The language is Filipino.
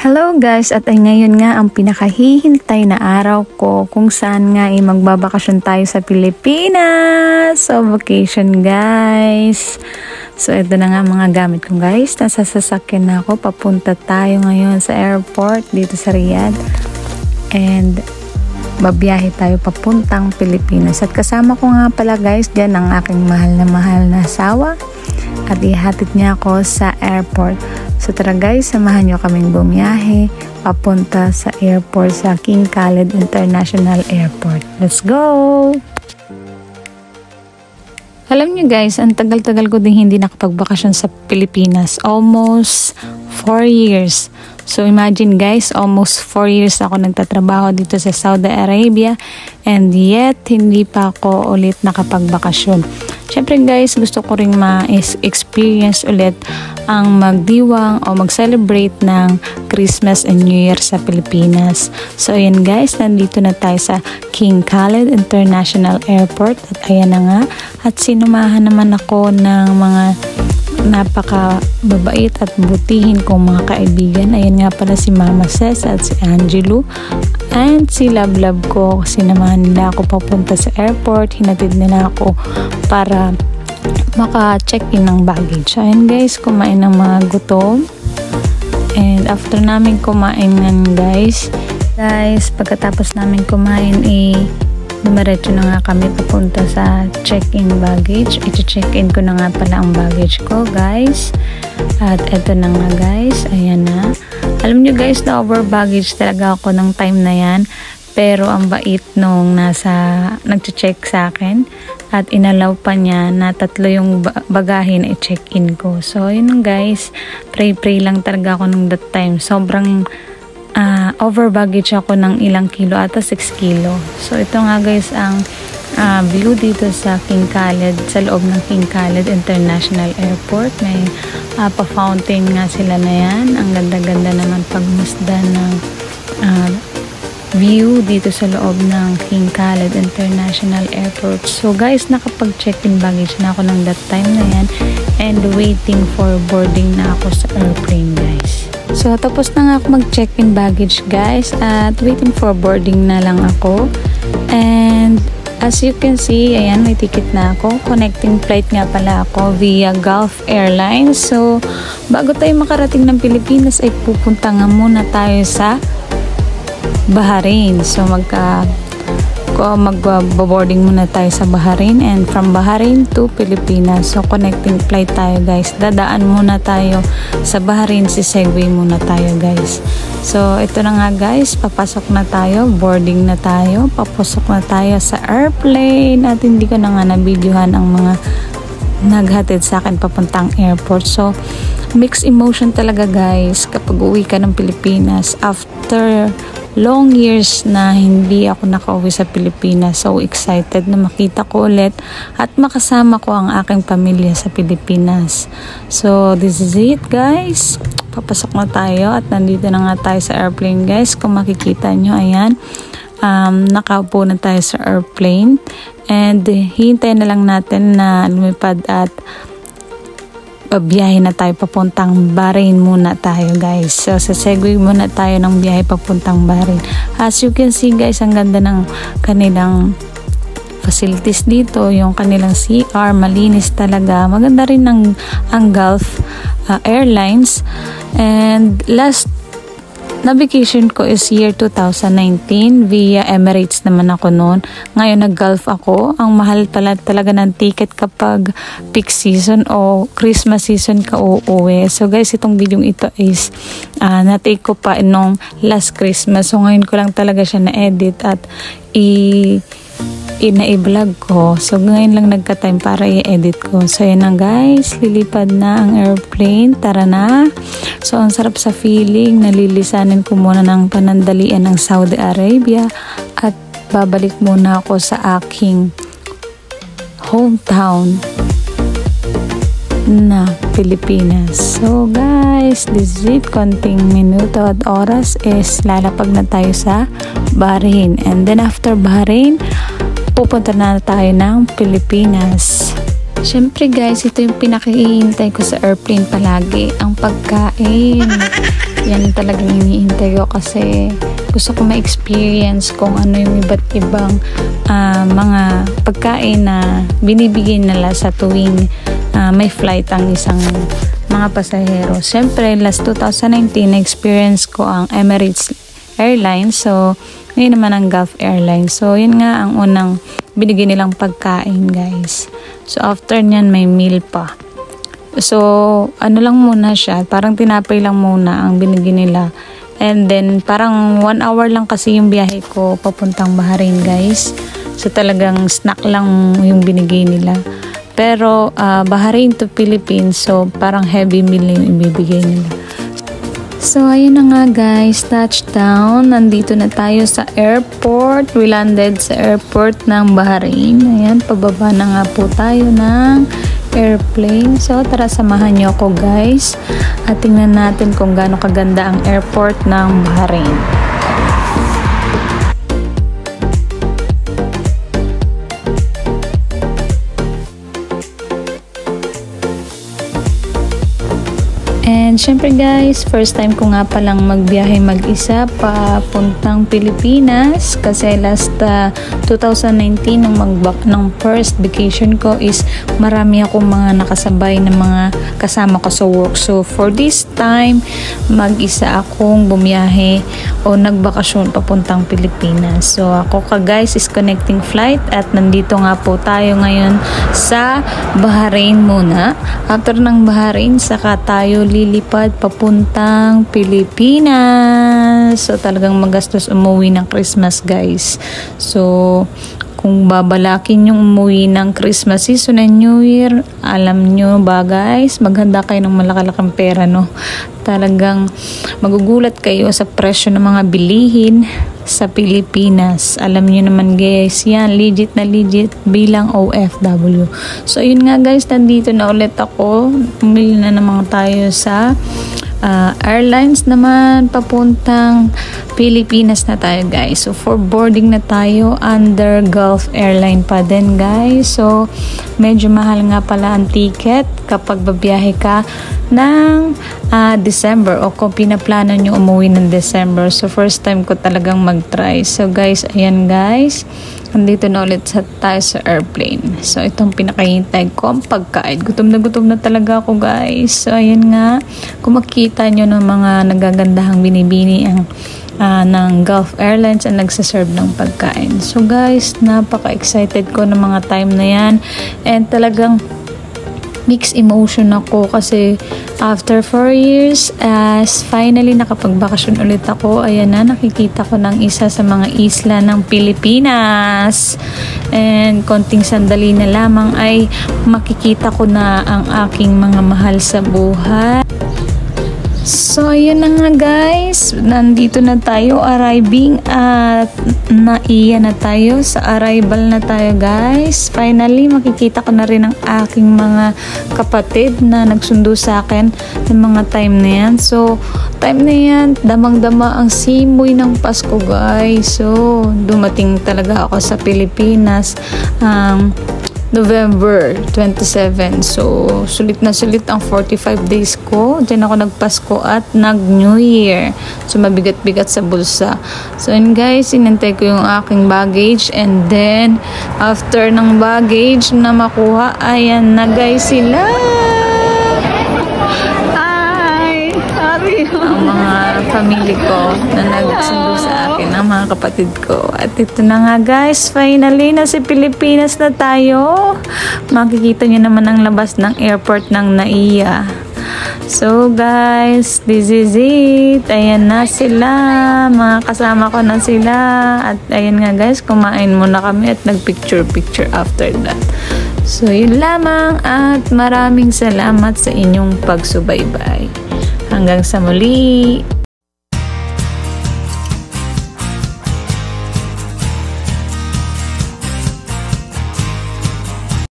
Hello guys, at ay ngayon nga ang pinakahihintay na araw ko kung saan nga ay magbabakasyon tayo sa Pilipinas. So vacation guys. So ito na nga mga gamit ko guys. Nasa sasakyan na ako. Papunta tayo ngayon sa airport dito sa Riyadh. And babiyahe tayo papuntang Pilipinas. At kasama ko nga pala guys dyan ang aking mahal na asawa. At ihatid niya ako sa airport. So tara guys, samahan nyo kaming bumiyahe papunta sa airport sa King Khaled International Airport. Let's go! Alam nyo guys, ang tagal-tagal ko din hindi nakapagbakasyon sa Pilipinas. Almost 4 years. So imagine guys, almost 4 years ako nagtatrabaho dito sa Saudi Arabia and yet hindi pa ako ulit nakapagbakasyon. Syempre guys, gusto ko ring ma-experience ulit ang magdiwang o mag-celebrate ng Christmas and New Year sa Pilipinas. So ayan guys, nandito na tayo sa King Khaled International Airport at ayan na nga. At sinumahan naman ako ng mga napaka-babait at butihin kong mga kaibigan. Ayan nga pala si Mama Ses at si Angelo and si Love ko. Sinamahan nila ako papunta sa airport. Hinatid nila ako para maka-check-in ng baggage. Ayan guys, kumain ng mga gutom. And after namin kumain nan guys, pagkatapos namin kumain dumiretso na nga kami papunta sa check-in baggage. I-check-in ko na nga pala ang baggage ko guys. At eto na nga guys, ayan na. Alam nyo guys, na over baggage talaga ako ng time na yan. Pero ang bait nung nag-check sa akin at inalaw pa niya na 3 yung bagahe na i-check-in ko. So yun guys, pray lang talaga ako nung that time. Sobrang over baggage ako ng ilang kilo, ata 6 kilo. So ito nga guys ang view dito sa King Khaled, sa loob ng King Khaled International Airport. May pa-fountain nga sila na yan. Ang ganda-ganda naman pagmasdan ng view dito sa loob ng King Khaled International Airport. So guys, nakapag-check-in baggage na ako ng that time na yan and waiting for boarding na ako sa airplane guys. So tapos na nga ako mag-check-in baggage guys at waiting for boarding na lang ako. And as you can see, ayan, may ticket na ako. Connecting flight nga pala ako via Gulf Airlines. So bago tayo makarating ng Pilipinas ay pupunta nga muna tayo sa Bahrain. So mag-boarding muna tayo sa Bahrain and from Bahrain to Pilipinas. So connecting flight tayo guys. Dadaan muna tayo sa Bahrain, si-segue muna tayo guys. So ito na nga guys, papasok na tayo, boarding na tayo, papasok na tayo sa airplane at hindi ko na nga na-videohan ang mga naghatid sa akin papuntang airport. So mixed emotion talaga guys kapag uwi ka ng Pilipinas after long years na hindi ako nakauwi sa Pilipinas. So excited na makita ko ulit at makasama ko ang aking pamilya sa Pilipinas. So this is it guys, papasok na tayo at nandito na nga tayo sa airplane guys. Kung makikita nyo, ayan, nakaupo na tayo sa airplane and hintay na lang natin na lumipad at biyahe na tayo papuntang Bahrain muna tayo guys. So sasegue muna tayo ng biyahe papuntang Bahrain. As you can see guys, ang ganda ng kanilang facilities dito, yung kanilang CR, malinis talaga. Maganda rin ang Gulf Airlines. And last na vacation ko is year 2019 via Emirates naman ako noon. Ngayon nag-Gulf ako. Ang mahal pala talaga ng ticket kapag peak season o Christmas season ka uuwi. So guys, itong video ito is na-take ko pa nung last Christmas. So ngayon ko lang talaga siya na-edit at i-vlog ko. So ngayon lang nagka-time para i-edit ko. So yan na guys, lilipad na ang airplane. Tara na. So ang sarap sa feeling, nalilisanin ko muna ng panandalian ng Saudi Arabia at babalik muna ako sa aking hometown na Pilipinas. So guys, this is it. Konting minuto at oras is lalapag na tayo sa Bahrain. And then after Bahrain, pupunta na tayo ng Pilipinas. Syempre guys, ito yung pinakihintay ko sa airplane palagi, ang pagkain. Yan talagang hinihintay ko kasi gusto ko ma-experience kung ano yung iba't ibang mga pagkain na binibigay nila sa tuwing may flight ang isang mga pasahero. Syempre, last 2019 na-experience ko ang Emirates Airlines. So, ngayon naman ang Gulf Airlines. So, yun nga ang unang binigay nilang pagkain, guys. So, after nyan, may meal pa. So, ano lang muna siya, parang tinapay lang muna ang binigay nila. And then, parang 1 hour lang kasi yung biyahe ko papuntang Bahrain, guys. So, talagang snack lang yung binigay nila. Pero, Bahrain to Philippines, so parang heavy meal yung ibibigay nila. So, ayun na nga guys, touchdown. Nandito na tayo sa airport. We landed sa airport ng Bahrain. Ayan, pababa na nga po tayo ng airplane. So, tara samahan nyo ako guys. At tingnan natin kung gaano kaganda ang airport ng Bahrain. And syempre guys, first time ko nga palang magbiyahe mag-isa papuntang Pilipinas kasi last 2019 nung first vacation ko is marami akong mga nakasabay na mga kasama ko sa work. So for this time, mag-isa akong bumiyahe o nagbakasyon papuntang Pilipinas. So ako guys is connecting flight at nandito nga po tayo ngayon sa Bahrain muna. After ng Bahrain, saka tayo lilipad papuntang Pilipinas. So, talagang magastos umuwi ng Christmas, guys. So, kung babalakin yung umuwi ng Christmas season and New Year, alam nyo ba, guys, maghanda kayo ng malaki-laking pera, no? Talagang magugulat kayo sa presyo ng mga bilihin sa Pilipinas. Alam nyo naman guys, yan, legit na legit bilang OFW. So, yun nga guys, nandito na ulit ako. Pumili na naman tayo sa airlines naman papuntang Pilipinas na tayo guys. So for boarding na tayo under Gulf Airline pa din guys. So medyo mahal nga pala ang ticket kapag babiyahe ka ng December o kung pinaplano nyo umuwi ng December. So first time ko talagang mag-try. So guys, ayan guys, nandito na ulit tayo sa airplane. So itong pinakahintay ko ang pagkain. Gutom na talaga ako guys. So ayan nga, kung makita nyo ng mga nagagandahang binibini ang ng Gulf Airlines ang nagsaserve ng pagkain. So guys, napaka-excited ko ng mga time na yan. And talagang mixed emotion ako kasi after 4 years finally nakapagbakasyon ulit ako. Ayan na, nakikita ko ng isa sa mga isla ng Pilipinas and konting sandali na lamang ay makikita ko na ang aking mga mahal sa buhay. So, ayun na nga guys, nandito na tayo, arriving at naiya na tayo, sa arrival na tayo guys. Finally, makikita ko na rin ang aking mga kapatid na nagsundo sa akin ng mga time na yan. So, time na yan, damang-dama ang simoy ng Pasko guys. So, dumating talaga ako sa Pilipinas November 27. So, sulit na sulit ang 45 days ko. Diyan ako nagpasko at nag-New Year. So, mabigat-bigat sa bulsa. So, yun guys, inantay ko yung aking baggage. And then, after ng baggage na makuha, ayan na guys sila. Ang mga family ko na nagsundo sa akin, ang mga kapatid ko. At ito na nga guys, finally nasa Pilipinas na tayo. Makikita nyo naman ang labas ng airport ng Naiya. So guys, this is it. Ayan na sila, mga kasama ko na sila. At ayan nga guys, kumain muna kami at nagpicture-picture after that. So yun lamang at maraming salamat sa inyong pagsubaybay. Hanggang sa muli!